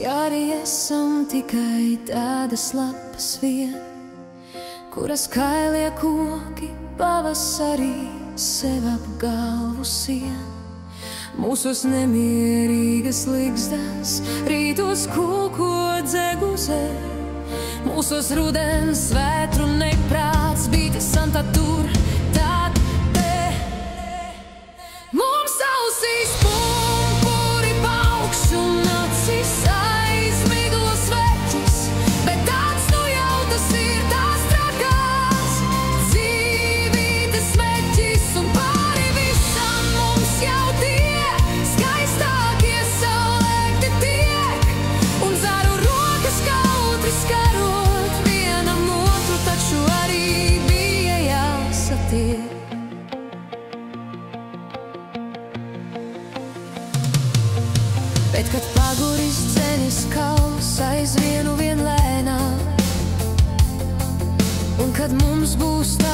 ja arī esam tikai tādas lapas vien, kuras kailie koki pavasarī sev ap galvu sien. Mūsos nemierīgas ligzdas, rītos kūko dzeguzē, mūsos rudens vētru neprāts, bīti santa tur, tad te. Mums ausīs pumpuri paukš un acis aizmiglo sveķis, bet tāds nu jau tas ir tās trakās dzīvītes meķis, un pāri visam mums jau tie skaistākie saulēkti tiek, un zaru rokas kautri skarot vienam otru, taču arī bija jāsatiek. Bet, kad paguris dzenis kaus aizvienu vien lēnāk, un kad mums būs tā